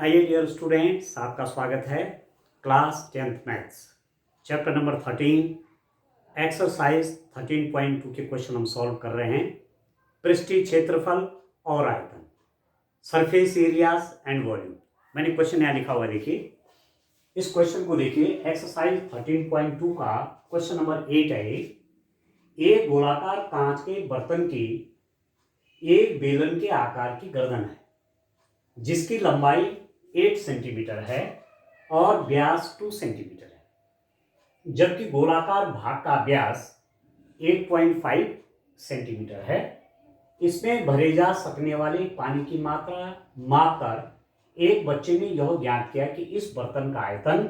आइए dear students, आपका स्वागत है class 10th maths chapter number 13 exercise 13.2 के क्वेश्चन हम सॉल्व कर रहे हैं। पृष्ठीय क्षेत्रफल और आयतन, सरफेस एरियाज एंड वॉल्यूम। मैंने क्वेश्चन यहाँ लिखा हुआ है, देखिए इस क्वेश्चन को देखिए। एक्सरसाइज 13.2 का क्वेश्चन नंबर 8 है। एक गोलाकार कांच के बर्तन की एक बेलन के आकार की गर्दन है जिसकी लंबाई 8 सेंटीमीटर है और व्यास 2 सेंटीमीटर है, जबकि गोलाकार भाग का व्यास 8.5 सेंटीमीटर है। इसमें भरे जा सकने वाले पानी की मात्रा मापकर एक बच्चे ने यह ज्ञात किया कि इस बर्तन का आयतन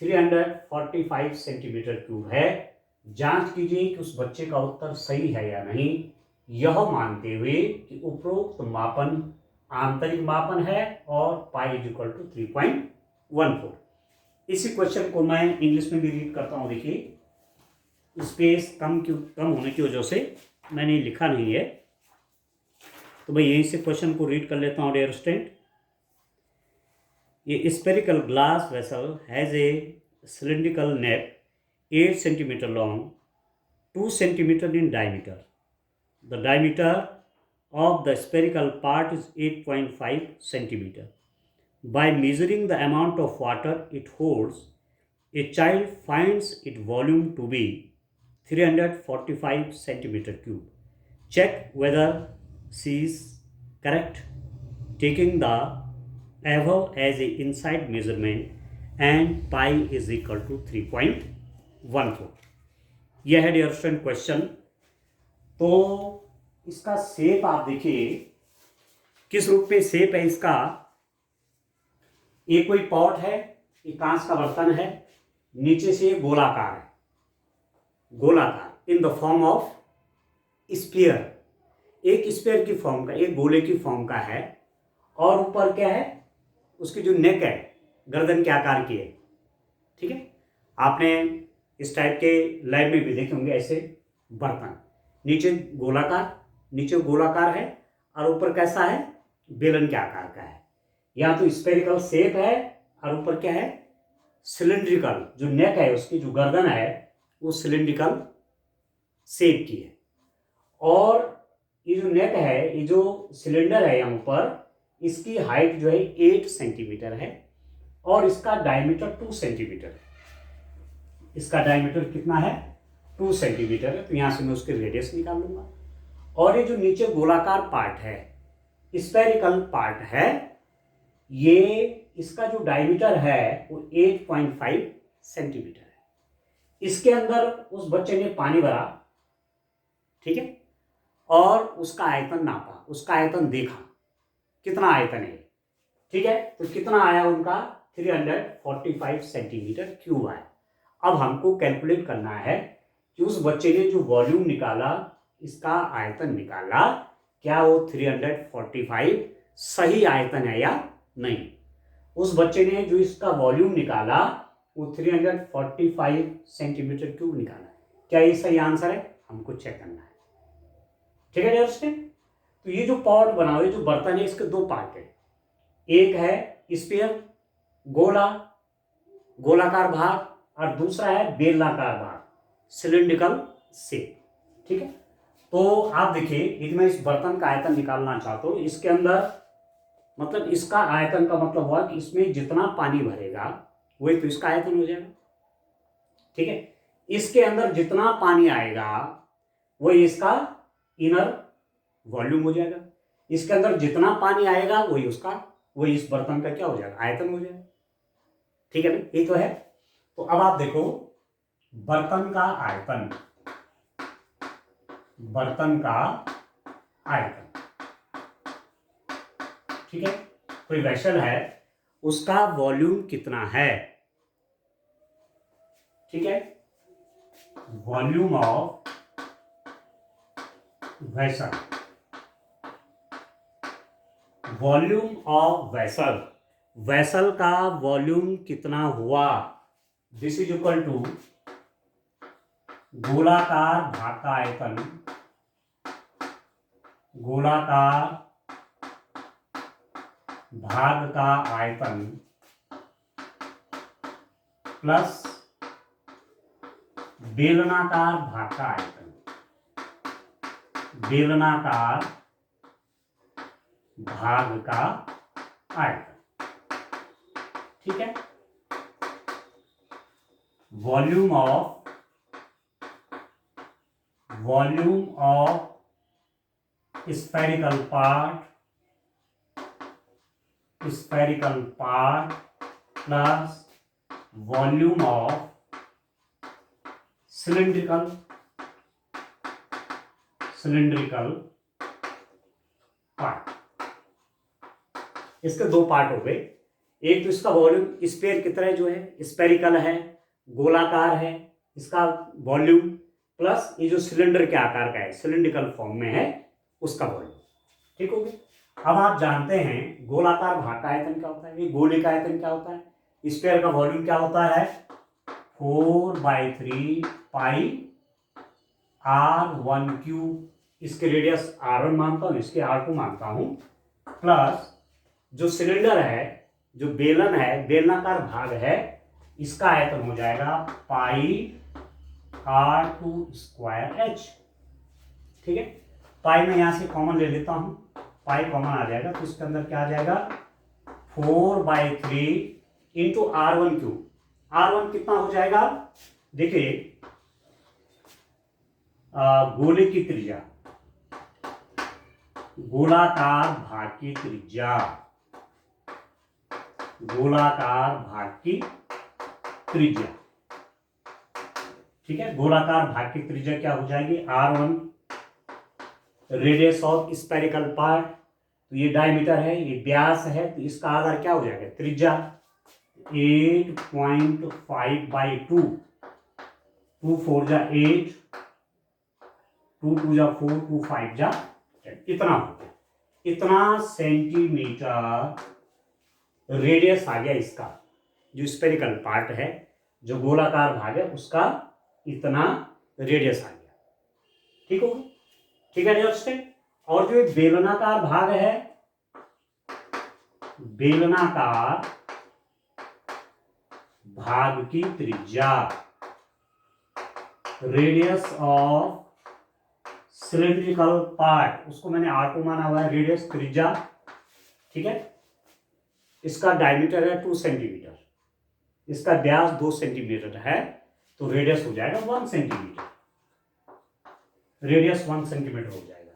345 सेंटीमीटर क्यूब है। जांच कीजिए कि उस बच्चे का उत्तर सही है या नहीं, यह मानते हुए कि उपरोक्त मापन आंतरिक मापन है और पाई इज इक्वल टू 3.14। इसी क्वेश्चन को मैं इंग्लिश में भी रीड करता हूं। देखिए स्पेस कम होने की वजह से मैंने लिखा नहीं है, तो मैं यहीं से क्वेश्चन को रीड कर लेता हूं डियर स्टूडेंट। ये spherical glass vessel has a cylindrical neck 8 centimetre long, 2 centimetre in diameter. The diameter of the spherical part is 8.5 centimeter. By measuring the amount of water it holds, a child finds its volume to be 345 centimeter cube. Check whether she is correct, taking the above as a inside measurement and pi is equal to 3.14. यह है dear student question. तो इसका shape आप देखिए किस रूप में shape है इसका। ये कोई पॉट है, ये कांच का बर्तन है, नीचे से गोलाकार है, गोलाकार in the form of sphere, एक स्फीयर की फॉर्म का, एक गोले की फॉर्म का है। और ऊपर क्या है, उसकी जो नेक है गर्दन के आकार की है। ठीक है, आपने इस टाइप के लैब में भी देखे होंगे ऐसे बर्तन। नीचे गोलाकार है और ऊपर कैसा है, बेलन के आकार का है। या तो स्फेरिकल शेप है और ऊपर क्या है, सिलिंड्रिकल, जो नेक है उसकी जो गर्दन है वो सिलिंड्रिकल शेप की है। और ये जो नेक है, ये जो सिलेंडर है यहाँ ऊपर, इसकी हाइट जो है 8 सेंटीमीटर है और इसका डायमीटर 2 सेंटीमीटर है। इसका डायमीटर कितना है, 2 सेंटीमीटर है। तो यहां से मैं उसके रेडियस निकाल लूंगा। और ये जो नीचे गोलाकार पार्ट है, स्फेरिकल पार्ट है, ये इसका जो डायमीटर है वो 8.5 सेंटीमीटर है। इसके अंदर उस बच्चे ने पानी भरा, ठीक है, और उसका आयतन नापा, उसका आयतन देखा कितना आयतन है। ठीक है, तो कितना आया उनका, 345 सेंटीमीटर क्यूब आया। अब हमको कैलकुलेट करना है कि उस बच्चे ने जो वॉल्यूम निकाला, इसका आयतन निकाला, क्या वो 345 सही आयतन है या नहीं। उस बच्चे ने जो इसका वॉल्यूम निकाला वो 345 सेंटीमीटर क्यूब निकाला। क्या ये सही आंसर है, हमको चेक करना है। ठीक है डियर। तो ये जो पॉट बना हुआ है, जो बर्तन है, इसके दो पार्ट है। एक है स्फीयर, गोलाकार भाग, और दूसरा है बेलनाकार भाग, सिलिंड्रिकल शेप। ठीक है, तो आप देखिए, यदि मैं इस बर्तन का आयतन निकालना चाहता हूं, इसके अंदर मतलब इसका आयतन का मतलब हुआ कि इसमें जितना पानी भरेगा वही तो इसका आयतन हो जाएगा। ठीक है, इसके अंदर जितना पानी आएगा वही इसका इनर वॉल्यूम हो जाएगा। इसके अंदर जितना पानी आएगा वही इस बर्तन का क्या हो जाएगा, आयतन हो जाएगा। ठीक है ना, ये तो है। तो अब आप देखो बर्तन का आयतन, ठीक है, कोई वेसल है, उसका वॉल्यूम कितना है। ठीक है, वॉल्यूम ऑफ वेसल, वेसल का वॉल्यूम कितना हुआ, दिस इज इक्वल टू गोलाकार भाग का आयतन, गोलाकार भाग का आयतन प्लस बेलनाकार भाग का आयतन, बेलनाकार भाग का आयतन। ठीक है, volume of spherical part plus volume of cylindrical part। इसके दो पार्ट हो गए। एक तो इसका वॉल्यूम स्फीयर की तरह जो है स्फेरिकल है, गोलाकार है, इसका वॉल्यूम, प्लस ये जो सिलेंडर के आकार का है, सिलिंड्रिकल फॉर्म में है, उसका वॉल्यूम। ठीक हो गया। अब आप जानते हैं गोलाकार भाग का आयतन क्या होता है, ये गोले का आयतन क्या होता है, स्फीयर का वॉल्यूम क्या होता है, 4/3 पाई r1/3। इसके रेडियस r1 मानता हूं, इसके r2 मानता हूं, प्लस जो सिलेंडर है, जो बेलन है, बेलनाकार भाग है, इसका आयतन हो जाएगा पाई r2²h। ठीक है, पाई में यहां से कॉमन ले लेता हूं, पाई कॉमन आ जाएगा, तो इसके अंदर क्या आ जाएगा 4/3 इंटू r1/3। r1 कितना हो जाएगा, देखिए गोले की त्रिज्या, गोलाकार भाग की त्रिज्या, गोलाकार भाग की त्रिज्या। ठीक है, गोलाकार भाग की त्रिज्या क्या हो जाएगी, r1 radius of spherical part, तो ये डायमीटर है, ये व्यास है, तो इसका आधार क्या हो जाएगा, त्रिज्या 8.5/2, 2 4 जा 8, 2 2 जा 4, 2 5 जा 10, इतना हो गया, इतना सेंटीमीटर रेडियस आ गया इसका, जो स्फेरिकल पार्ट है, जो गोलाकार भाग है, उसका इतना रेडियस आ गया। ठीक हो, ठीक है दोस्तों। और जो बेलनाकार भाग है, बेलनाकार भाग की त्रिज्या, रेडियस ऑफ सिलिंड्रिकल पार्ट, उसको मैंने r2 माना हुआ है, रेडियस त्रिज्या। ठीक है, इसका डायमीटर है 2 सेंटीमीटर, इसका व्यास 2 सेंटीमीटर है, तो रेडियस हो जाएगा 1 सेंटीमीटर, रेडियस 1 सेंटीमीटर हो जाएगा।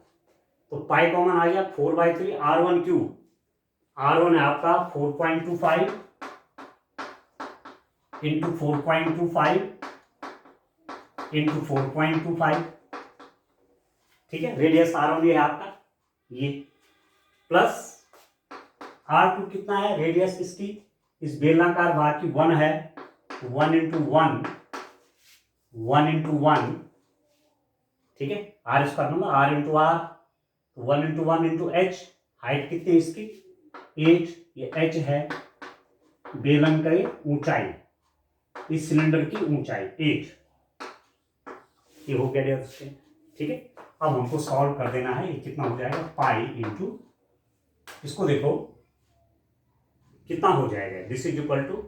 तो पाई कॉमन आ गया, 4/3 r1/3, r1 है आपका 4.25 इंटू 4.25 इंटू 4.25। ठीक है, रेडियस r1 ये है आपका, ये प्लस r2 कितना है, रेडियस इसकी, इस बेलनाकार भाग की 1 है, 1 इंटू 1, 1 इंटू 1। ठीक है, r स्क्वायर मतलब r into r, 1 into 1 into h, height कितनी है इसकी 8, ये h है बेलन का ऊंचाई, इस सिलेंडर की ऊंचाई 8, ये हो गया दोस्तों। ठीक है, अब हमको सॉल्व कर देना है, ये कितना हो जाएगा, पाई इंटू, इसको देखो कितना हो जाएगा, दिस इज इक्वल टू,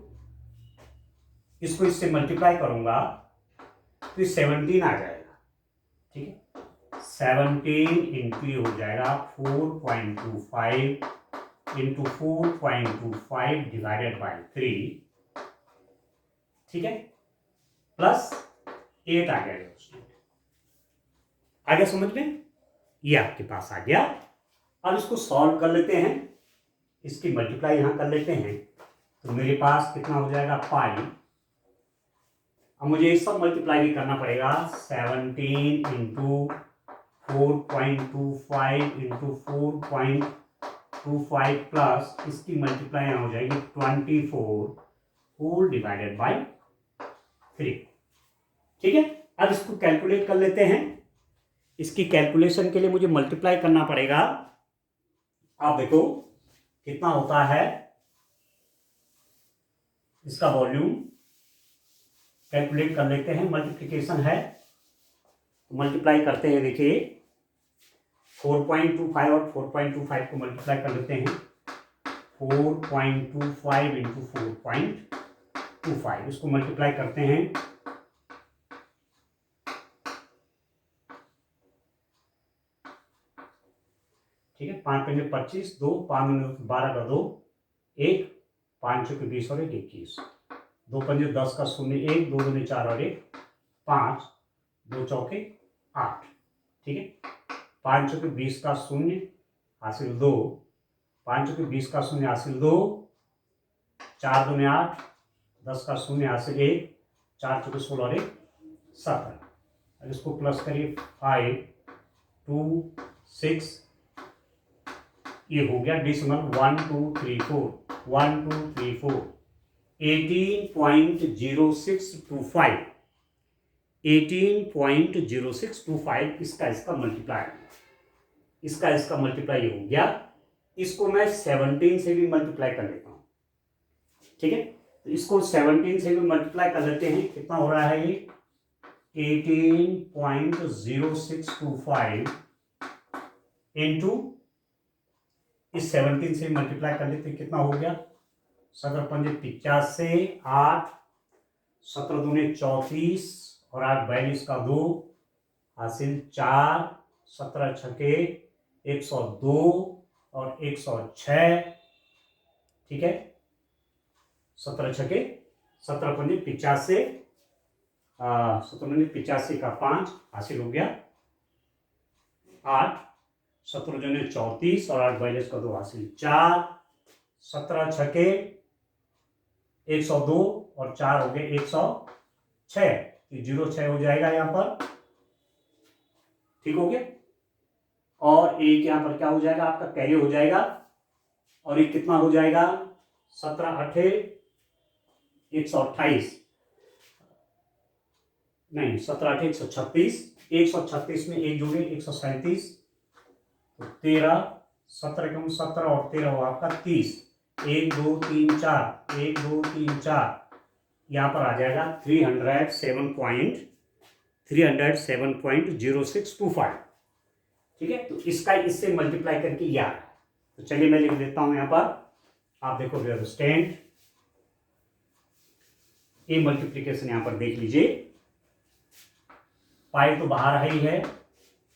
इसको इससे मल्टीप्लाई करूंगा तो 17 आ जाएगा। ठीक है, 17 इंटू हो जाएगा 4.25 इंटू 4.25 डिवाइडेड बाई 3। ठीक है, प्लस 8 आ गया, आ गया समझ में, ये आपके पास आ गया। अब इसको सॉल्व कर लेते हैं, इसकी मल्टीप्लाई यहां कर लेते हैं, तो मेरे पास कितना हो जाएगा पाई, अब मुझे इस सब मल्टीप्लाई भी करना पड़ेगा, 17 इंटू 4.25 इंटू 4.25 प्लस इसकी मल्टीप्लाई यहां हो जाएगी 24 होल डिवाइडेड बाई 3। ठीक है, अब इसको कैलकुलेट कर लेते हैं, इसकी कैलकुलेशन के लिए मुझे मल्टीप्लाई करना पड़ेगा। आप देखो कितना होता है इसका वॉल्यूम, कैलकुलेट कर लेते हैं, मल्टीप्लिकेशन है, मल्टीप्लाई करते हैं, देखिए 4.25 और 4.25 को मल्टीप्लाई कर लेते हैं, 4.25 इंटू 4.25, इसको मल्टीप्लाई करते हैं। ठीक है, 5 पंजे 25, 2 5 12 का 2 1, 5 चौके 20 और 1 21, 2 पंजे 10 का 0 1, 2 दूनी 4 और 1 5, 2 चौके 8। ठीक है, 5 चौके 20 का 0 हासिल 2, 5 चौके 20 का 0 हासिल 2, 4 दूनी 8, 10 का 0 हासिल 1, 4 चौके 16 और 1 17। अब इसको प्लस करिए, 5 2 6, ये हो गया डेसिमल 1 2 3 4, 1 2 3 4, 18.0625, 18.0625 इसका मल्टीप्लाई, इसका मल्टीप्लाई ये हो गया। इसको मैं 17 से भी मल्टीप्लाई कर लेता हूं। ठीक है, तो इसको 17 से भी मल्टीप्लाई कर लेते हैं। कितना हो रहा है ये 18.0625 इंटू इस 17 से मल्टीप्लाई कर लेते, कितना हो गया 17 पंजे 85, 8 17 दूने 34 और 8 42 का 2 हासिल 4, 17 छके 102 और 106। ठीक है, 17 छके 17 पंजे 85, 17 पंजे 85 का 5 हासिल हो गया 8, 17 जने 34 और 8 42 का 2 हासिल 4, 17 छके 102 और 4 हो गए 106, 06 हो जाएगा यहां पर। ठीक हो गया, और एक यहां पर क्या हो जाएगा आपका कैरी हो जाएगा, और एक कितना हो जाएगा 17 8 128, नहीं 17 8 136, 136 में एक जोड़े 137, तो 13 17 कम 17 और 13 हो आपका 30, 1 2 3 4, 1 2 3 4, यहां पर आ जाएगा 307.0625। ठीक है, तो इसका इससे मल्टीप्लाई करके ये आ रहा है। तो चलिए मैं लिख देता हूं यहां पर, आप देखो स्टैंड ए मल्टीप्लीकेशन यहां पर देख लीजिए, पाई तो बाहर ही है,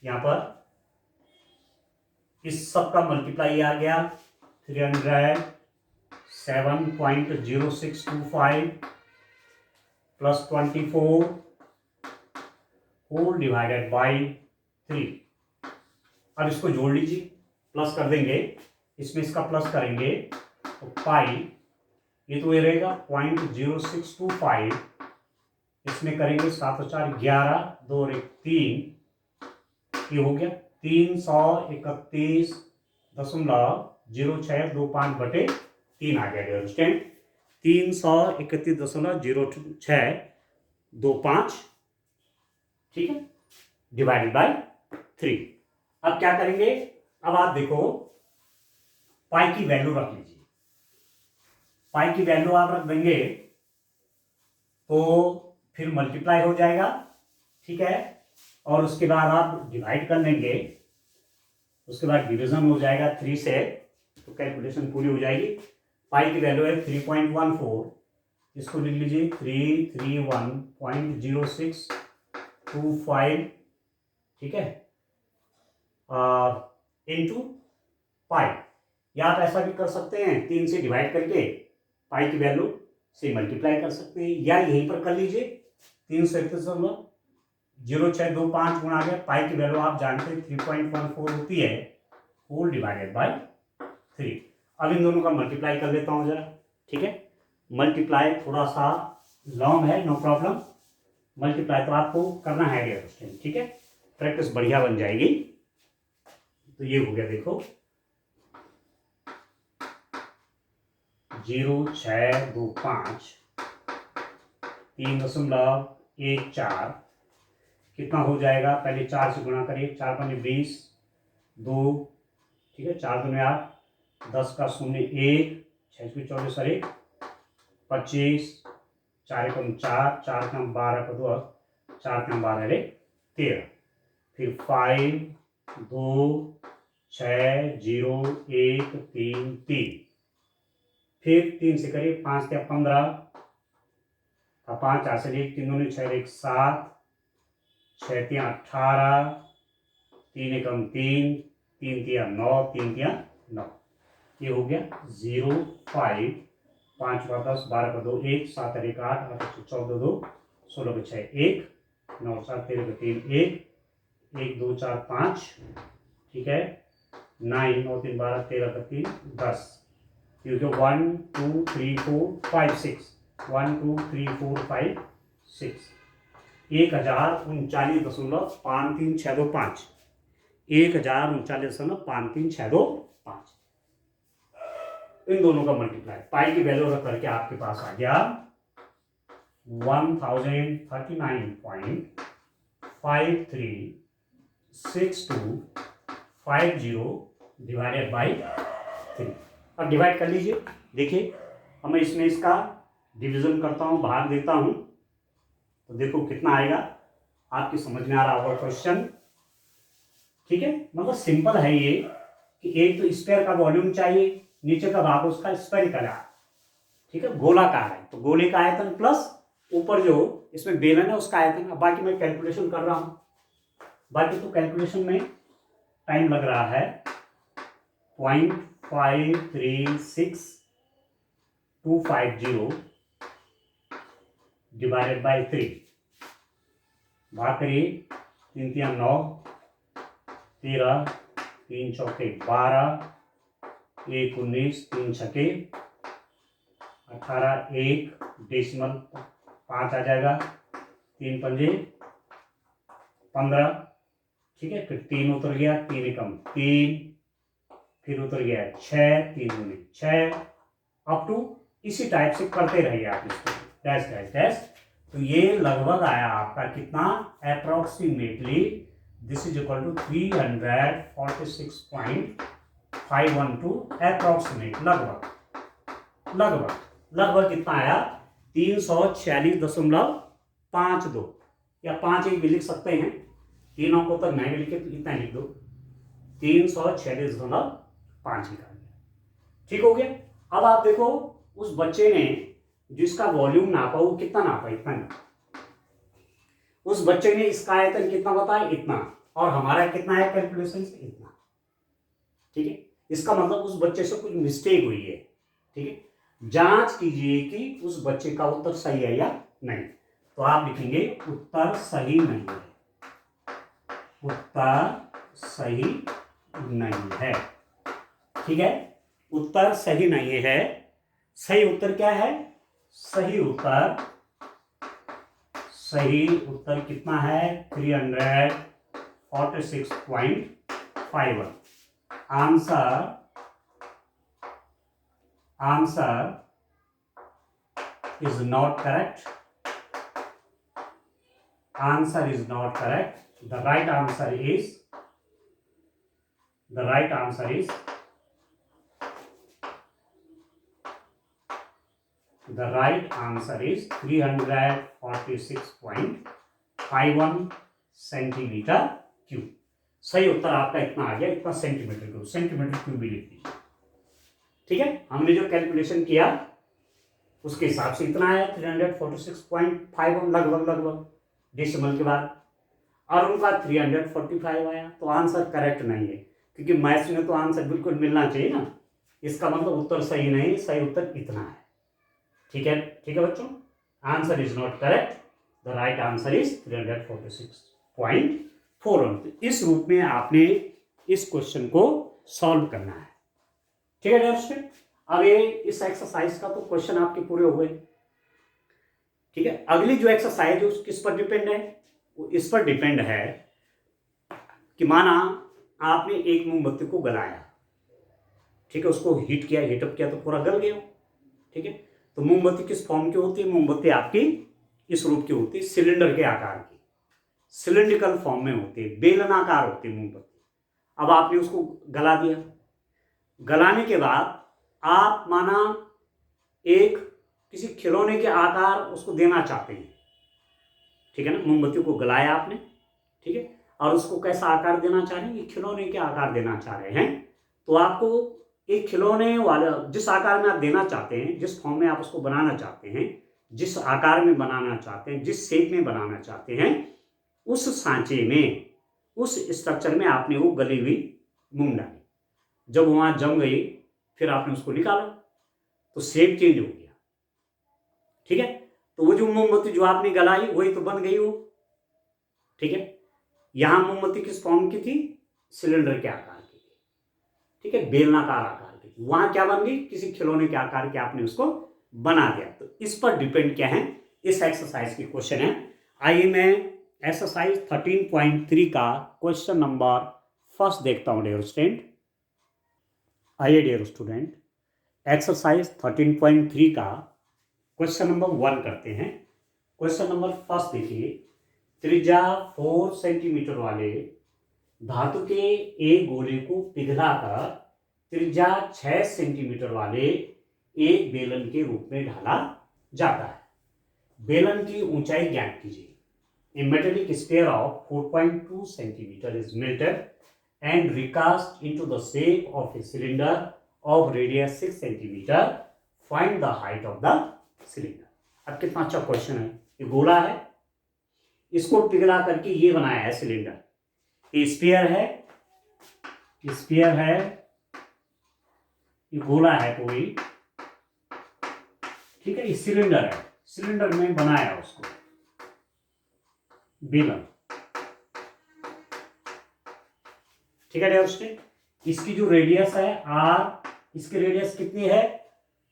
यहां पर इस सब का मल्टीप्लाई आ गया 307.0625 प्लस 24 होल डिवाइडेड बाई 3। अब इसको जोड़ लीजिए, प्लस कर देंगे, इसमें इसका प्लस करेंगे तो पाई, ये तो ये रहेगा 0.0625, इसमें करेंगे 7 और 4 11, 2 और 1 3, ये हो गया 331.0625 बटे 3 आ गया। अंडरस्टैंड, 331.0625, ठीक है, डिवाइडेड बाय 3। अब क्या करेंगे, अब आप देखो पाई की वैल्यू रख लीजिए, पाई की वैल्यू आप रख देंगे तो फिर मल्टीप्लाई हो जाएगा। ठीक है, और उसके बाद आप डिवाइड कर लेंगे, उसके बाद डिवीजन हो जाएगा 3 से, तो कैलकुलेशन पूरी हो जाएगी। पाई की वैल्यू है 3.14, इसको लिख लीजिए 331.0625, ठीक है, इनटू पाई, या आप ऐसा भी कर सकते हैं 3 से डिवाइड करके पाई की वैल्यू से मल्टीप्लाई कर सकते हैं, या यहीं पर कर लीजिए 331.0625 गुणा गया, पाई की वैल्यू आप जानते हैं 3.14 होती है, होल डिवाइडेड बाय 3। अब इन दोनों का मल्टीप्लाई कर लेता हूं जरा। ठीक है, मल्टीप्लाई थोड़ा सा लॉन्ग है, नो प्रॉब्लम, मल्टीप्लाई तो आपको करना है डियर स्टूडेंट। ठीक है, प्रैक्टिस बढ़िया बन जाएगी। तो ये हो गया, देखो 0.625 3.14, कितना हो जाएगा, पहले 4 से गुणा करिए, 4 पंजे 20, 2, ठीक है, 4 दूने 8, 10 का 0 1, 6 24 और 1 25, 4 एकम 4, 4 कम 12 का 2, 4 कम 12 1 13, फिर 5 2 6 0 1 3 3, फिर 3 से करिए, 5 या 15 का 5 आसन 1, 3 दूनी 6, 1 7, 6 3 18, 3 एकम 3, 3 तिया 9, 3 तिया 9। ये हो गया 0 5, 5 बार 10, 12 का 2 1, 7 और 1 8, 8 और 14 2, 16 का 6 1, 9 और 7 13 का 3 1, 1 2 4 5, ठीक है, 9 9 3 12, 13 का 3 10, क्योंकि 1 2 3 4 5 6, 1 2 3 4 5 6, 1039.5362 1039.5362 इन दोनों का मल्टीप्लाई, पाई की वैल्यू रख करके आपके पास आ गया 1039.536250 डिवाइडेड बाई 3। अब डिवाइड कर लीजिए, देखिए अब मैं इसमें इसका डिवीजन करता हूँ, भाग देता हूँ, तो देखो कितना आएगा। आपकी समझ में आ रहा होगा क्वेश्चन, ठीक है। मतलब सिंपल है ये कि एक तो स्फीयर का वॉल्यूम चाहिए, नीचे का भाग उसका स्फेरिकल है, ठीक है, गोलाकार है, तो गोले का आयतन प्लस ऊपर जो इसमें बेलन है उसका आयतन। अब बाकी मैं कैलकुलेशन कर रहा हूं, बाकी तो कैलकुलेशन में टाइम लग रहा है। 0.536250 डिवाइडेड बाई 3, भाग करिए, 3 3 9, 13, 3 चौके 12, 1 19, 3 छके 18, 1 डेसिमल 5 आ जाएगा, 3 पंजे 15, ठीक है, फिर 3 उतर गया, 3 एकम 3, फिर उतर गया 6, 3 दूनी 6, अप टू इसी टाइप से करते रहिए आप इसको, डैश डैश डैश। तो ये लगभग आया आपका कितना, approximately this is equal to 346.512 approximate, लगभग कितना आया, 346.52 या 5 एक भी लिख सकते हैं, तीनों को तो नहीं लिखे तो इतना लिख दो, 346.5 निकाल दिया, ठीक हो गया। अब आप देखो उस बच्चे ने जिसका वॉल्यूम नापा वो कितना नापा, इतना नापा। उस बच्चे ने इसका आयतन कितना बताया, इतना, और हमारा कितना है कैलकुलेशन से, इतना, ठीक है। इसका मतलब उस बच्चे से कुछ मिस्टेक हुई है, ठीक है। जांच कीजिए कि उस बच्चे का उत्तर सही है या नहीं, तो आप लिखेंगे उत्तर सही नहीं है, उत्तर सही नहीं है, ठीक है, उत्तर सही नहीं है। सही उत्तर क्या है, सही उत्तर कितना है, 346.51। Answer is not correct. Answer is not correct. The right answer is 346.51 centimetre cube. सही उत्तर आपका इतना आ गया, इतना सेंटीमीटर क्यूब, सेंटीमीटर क्यूब भी लिख दीजिए, ठीक है। हमने जो कैलकुलेशन किया उसके हिसाब से इतना आया, 346.51 लगभग डेसिमल के बाद, और उनका 345 आया, तो आंसर करेक्ट नहीं है, क्योंकि मैथ्स में तो आंसर बिल्कुल मिलना चाहिए ना। इसका मतलब उत्तर सही नहीं, सही उत्तर इतना है, ठीक है बच्चों। Answer is not correct, the right answer is 346.41। तो इस रूप में आपने इस क्वेश्चन को सॉल्व करना है, ठीक है डियर स्टूडेंट। अब ये इस एक्सरसाइज का तो क्वेश्चन आपके पूरे हो गए, ठीक है। अगली जो एक्सरसाइज है किस पर डिपेंड है, वो इस पर डिपेंड है कि माना आपने एक मोमबत्ती को गलाया, ठीक है, उसको हीट किया, हीटअप किया तो पूरा गल गया, ठीक है। तो मोमबत्ती किस फॉर्म की होती है, मोमबत्ती आपकी इस रूप की होती है, सिलेंडर के आकार की, सिलेंड्रिकल फॉर्म में होती है, बेलनाकार होती है मोमबत्ती। अब आपने उसको गला दिया, गलाने के बाद आप माना एक किसी खिलौने के आकार उसको देना चाहते हैं, ठीक है ना। मोमबत्ती को गलाया आपने, ठीक है, और उसको कैसा आकार देना चाह रहे हैं, ये खिलौने के आकार देना चाह रहे हैं, तो आपको एक खिलौने वाला जिस आकार में आप देना चाहते हैं, जिस फॉर्म में आप उसको बनाना चाहते हैं, जिस आकार में बनाना चाहते हैं, जिस शेप में बनाना चाहते हैं, उस सांचे में, उस स्ट्रक्चर में आपने वो गली हुई मूंग डाली। जब वहां जम गई, फिर आपने उसको निकाला तो शेप चेंज हो गया। ठीक है, तो वो जो मोमबत्ती जो आपने गलाई वही तो बन गई वो। ठीक है, यहां मोमबत्ती किस फॉर्म की थी? सिलेंडर के आकार की थी। ठीक है, बेलनाकार आकार की थी। वहां क्या बन गई? किसी खिलौने के आकार के आपने उसको बना दिया। तो इस पर डिपेंड क्या है, इस एक्सरसाइज की क्वेश्चन है। आइए मैं एक्सरसाइज 13.3 का क्वेश्चन नंबर फर्स्ट देखता हूं डियर स्टूडेंट। आइए डियर स्टूडेंट, एक्सरसाइज 13.3 का क्वेश्चन नंबर 1 करते हैं। क्वेश्चन नंबर फर्स्ट देखिए, त्रिज्या 4 सेंटीमीटर वाले धातु के एक गोले को पिघलाकर त्रिज्या 6 सेंटीमीटर वाले एक बेलन के रूप में ढाला जाता है। बेलन की ऊंचाई ज्ञात कीजिए। A metallic sphere of 4.2 centimeter is melted and recast into the shape of a cylinder of radius 6 centimeter. Find the height of the cylinder. अब कितना अच्छा क्वेश्चन है। ये गोला है, इसको पिघला करके ये बनाया है सिलेंडर। ये स्फीयर है, स्फीयर है, ये गोला है कोई। ठीक है, ये सिलेंडर है, सिलेंडर में बनाया उसको बेलन। ठीक है डियर स्टूडेंट, इसकी जो रेडियस है आर, इसकी रेडियस कितनी है?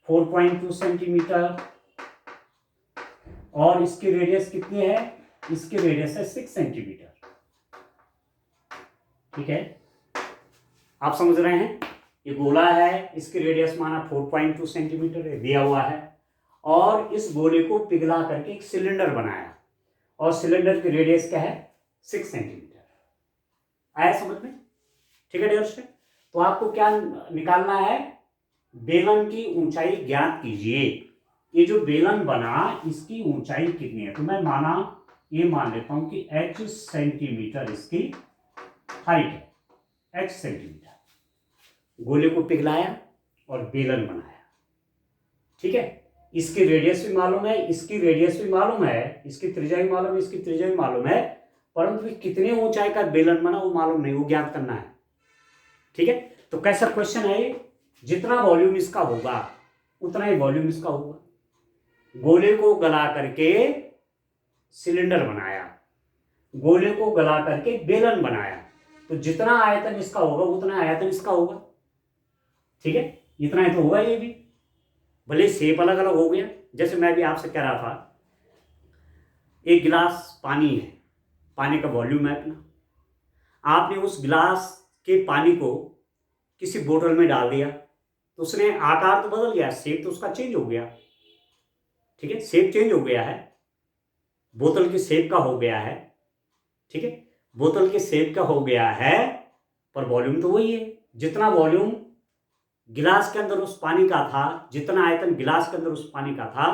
4.2 सेंटीमीटर। और इसकी रेडियस कितनी है? इसकी रेडियस है 6 सेंटीमीटर। ठीक है, आप समझ रहे हैं? ये गोला है, इसकी रेडियस माना 4.2 सेंटीमीटर है, दिया हुआ है। और इस गोले को पिघला करके एक सिलेंडर बनाया और सिलेंडर की रेडियस क्या है? 6 सेंटीमीटर। आया समझ में? ठीक है डियर स्टूडेंट, तो आपको क्या निकालना है? बेलन की ऊंचाई ज्ञात कीजिए। ये जो बेलन बना, इसकी ऊंचाई कितनी है? तो मैं ये मान लेता हूं कि h सेंटीमीटर इसकी हाइट है, h सेंटीमीटर। गोले को पिघलाया और बेलन बनाया। ठीक है, इसकी रेडियस भी मालूम है, इसकी रेडियस भी मालूम है, इसकी त्रिज्या भी मालूम है, इसकी त्रिज्या भी मालूम है, परंतु कितने ऊंचाई का बेलन बना वो मालूम नहीं, वो ज्ञात करना है। ठीक है, तो कैसा क्वेश्चन है ये? जितना वॉल्यूम इसका होगा उतना ही वॉल्यूम इसका होगा। गोले को गला करके सिलेंडर बनाया, गोले को गला करके बेलन बनाया, तो जितना आयतन इसका होगा उतना आयतन इसका होगा। ठीक है, इतना ही तो होगा ये भी, भले शेप अलग अलग हो गया। जैसे मैं भी आपसे कह रहा था, एक गिलास पानी है, पानी का वॉल्यूम है इतना, आपने उस गिलास के पानी को किसी बोतल में डाल दिया तो उसने आकार तो बदल गया, शेप तो उसका चेंज हो गया। ठीक है, शेप चेंज हो गया है, बोतल की शेप का हो गया है। ठीक है, बोतल के शेप का हो गया है, पर वॉल्यूम तो वही है। जितना वॉल्यूम गिलास के अंदर उस पानी का था, जितना आयतन गिलास के अंदर उस पानी का था,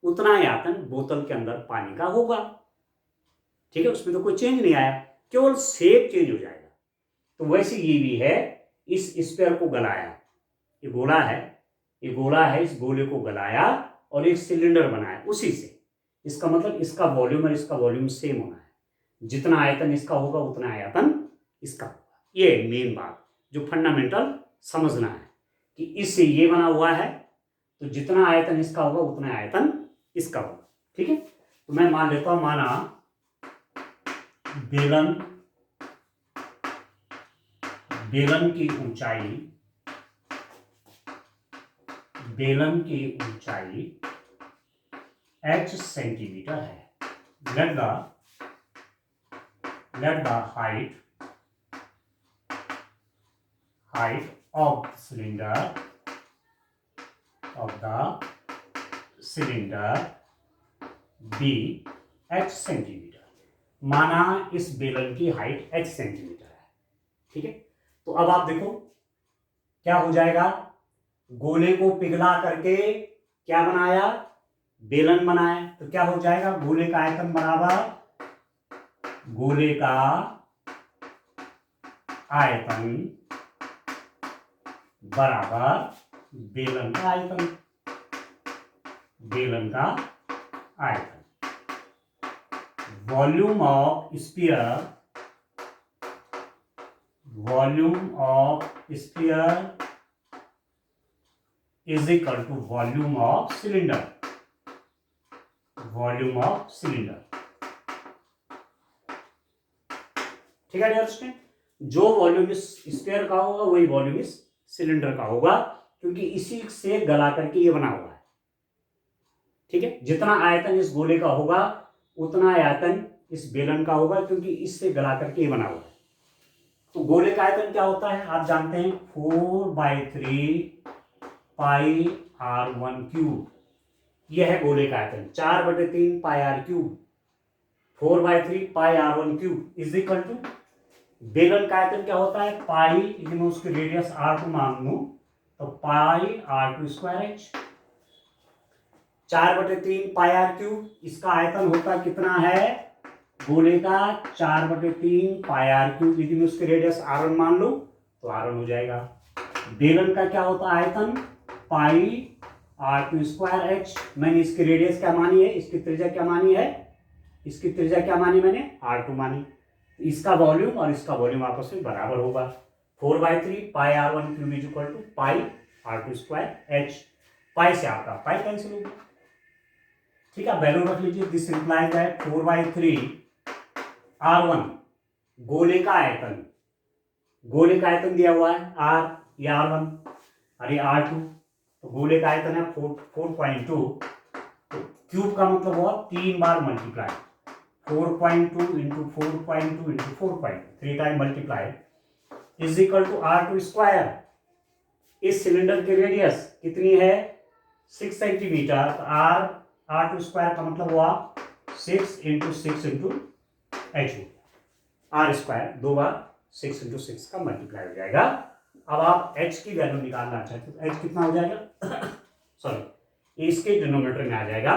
उतना ही आयतन बोतल के अंदर पानी का होगा। ठीक है, उसमें तो कोई चेंज नहीं आया, केवल शेप चेंज हो जाएगा। तो वैसे ये भी है, इस स्फीयर को गलाया, ये गोला है, ये गोला है, इस गोले को गलाया और एक सिलेंडर बनाया उसी से। इसका मतलब इसका वॉल्यूम और इसका वॉल्यूम सेम होना है। जितना आयतन इसका होगा उतना आयतन इसका होगा। ये मेन बात जो फंडामेंटल समझना है कि इससे ये बना हुआ है, तो जितना आयतन इसका होगा उतना आयतन इसका होगा। ठीक है, तो मैं मान लेता हूं, माना बेलन की ऊंचाई h सेंटीमीटर है। Let the height of cylinder be h centimetre. माना इस बेलन की हाइट h सेंटीमीटर है। ठीक है, तो अब आप देखो क्या हो जाएगा। गोले को पिघला करके क्या बनाया? बेलन बनाया, तो क्या हो जाएगा? गोले का आयतन बराबर गोले का आयतन बराबर बेलन का आयतन, बेलन का आयतन। Volume of sphere, volume of sphere is equal to volume of cylinder, volume of cylinder. ठीक है डियर स्टूडेंट, जो वॉल्यूम इस स्फीयर का होगा वही वॉल्यूम इस सिलेंडर का होगा, क्योंकि इसी से गला करके ये बना हुआ है। ठीक है, जितना आयतन इस गोले का होगा उतना आयतन इस बेलन का होगा, क्योंकि इससे गला करके ये बना हुआ है। तो गोले का आयतन क्या होता है आप जानते हैं, 4/3 पाई r1 क्यूब। यह है गोले का आयतन, 4/3 pi r cube, 4/3 pi r1 cube is equal to बेलन का आयतन क्या होता है, पाई, लेकिन उसकी रेडियस r2 मान लो तो पाई r2 square h। 4/3 pi r cube, इसका आयतन होता कितना है गोले का, 4/3 पाई r क्यूब, लेकिन उसकी रेडियस r1 मान लो तो r1 हो जाएगा। बेलन का क्या होता है आयतन, पाई r2 स्क्वायर h। मैंने इसकी रेडियस क्या मानी है, इसकी त्रिज्या क्या मानी है, इसकी त्रिज्या क्या मानी मैंने, r2 मानी। इसका वॉल्यूम और इसका वॉल्यूम आपस में बराबर होगा, 4/3 pi r1 cube is equal to pi r2 square h। Pi से आपका पाई कैंसिल होगा। ठीक है, वैल्यू रख लीजिए, दिस इंप्लाइज दैट 4/3 r1 गोले का आयतन, गोले का आयतन दिया हुआ है r, ये r1 और ये r2, तो गोले का आयतन है 4.2, तो क्यूब का मतलब हुआ 3 बार multiply, 4.2 into 4.2 into 4.2, 3 time multiply is equal to r2 square. इस सिलेंडर की रेडियस कितनी है 6 सेंटीमीटर, तो r2 स्क्वायर का मतलब हुआ 6 into 6 into h, r square 2 बार 6 इंटू 6 का मल्टीप्लाई हो जाएगा। अब आप h की वैल्यू निकालना चाहते हो, h कितना हो जाएगा सॉरी, इसके डिनोमिनेटर में आ जाएगा,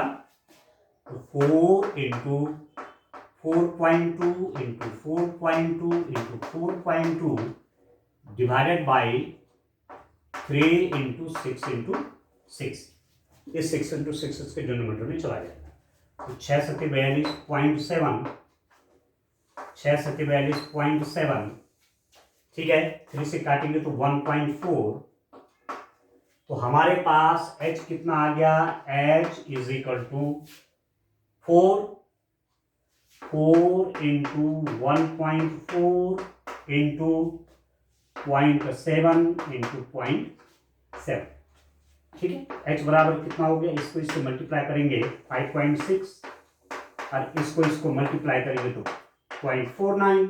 तो 4 into 4.2 into 4.2 into 4.2 divided by 3 into 6 into 6, ये 6 इंटू 6 इसके डिनोमिनेटर में चला जाएगा। तो 6×42.7, 6×42.7, ठीक है, 3 से काटेंगे तो 1.4, तो हमारे पास h कितना आ गया, h is equal to 4 into 1.4 into 0.7 into 0.7। ठीक है, h बराबर कितना हो गया, इसको इससे मल्टीप्लाई करेंगे 5.6 और इसको मल्टीप्लाई करेंगे तो 0.49,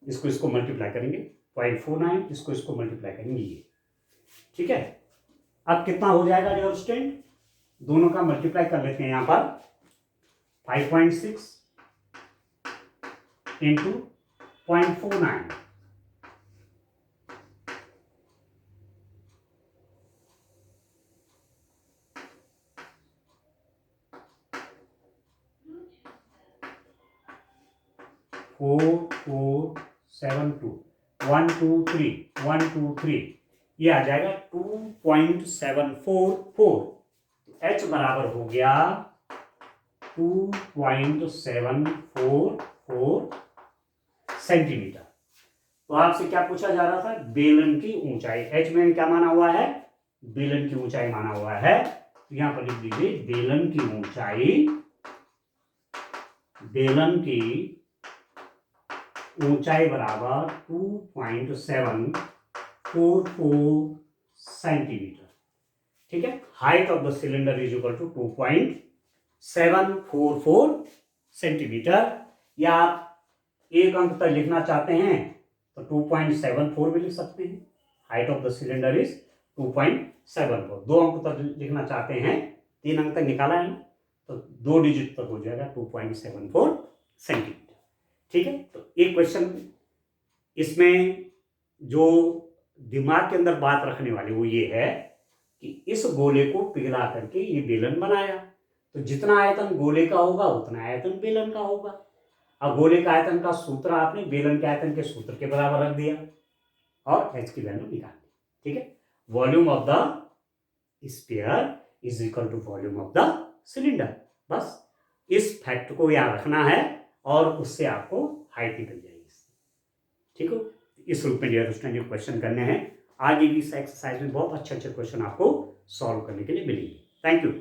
इसको मल्टीप्लाई करेंगे 0.49, इसको मल्टीप्लाई करेंगे ये। ठीक है, अब कितना हो जाएगा डियर स्टूडेंट, दोनों का मल्टीप्लाई कर लेते हैं, यहां पर 5.6 इंटू 0.49, फोर 4 7 2 1 2 3 1 2 3, ये आ जाएगा 2.744, h बराबर हो गया 2.744 सेंटीमीटर। तो आपसे क्या पूछा जा रहा था, बेलन की ऊंचाई, h में क्या माना हुआ है, बेलन की ऊंचाई माना हुआ है, तो यहां पर लिख दीजिए बेलन की ऊंचाई, बेलन की ऊंचाई बराबर 2.744 सेंटीमीटर। ठीक है, height of the cylinder is equal to 2.744 centimetre, या आप एक अंक तक लिखना चाहते हैं तो 2.74 भी लिख सकते हैं। Height of the cylinder is 2.74, 2 अंक तक लिखना चाहते हैं, 3 अंक तक निकाला है तो 2 डिजिट तक हो जाएगा 2.74 सेंटीमीटर। ठीक है, तो एक क्वेश्चन इसमें जो दिमाग के अंदर बात रखने वाली वो ये है कि इस गोले को पिघला करके ये बेलन बनाया, तो जितना आयतन गोले का होगा उतना आयतन बेलन का होगा। अब गोले का आयतन का सूत्र आपने बेलन के आयतन के सूत्र के बराबर रख दिया, और एच की वैल्यू निकालनी, ठीक है। Volume of the sphere is equal to volume of the cylinder. बस इस फैक्ट को याद रखना है और उससे आपको हाइट निकल जाएगी, ठीक हो। इस रूप में डियर स्टूडेंट ये क्वेश्चन करने हैं। आगे भी इस एक्सरसाइज में बहुत अच्छे अच्छे क्वेश्चन आपको सॉल्व करने के लिए मिलेंगे। Thank you.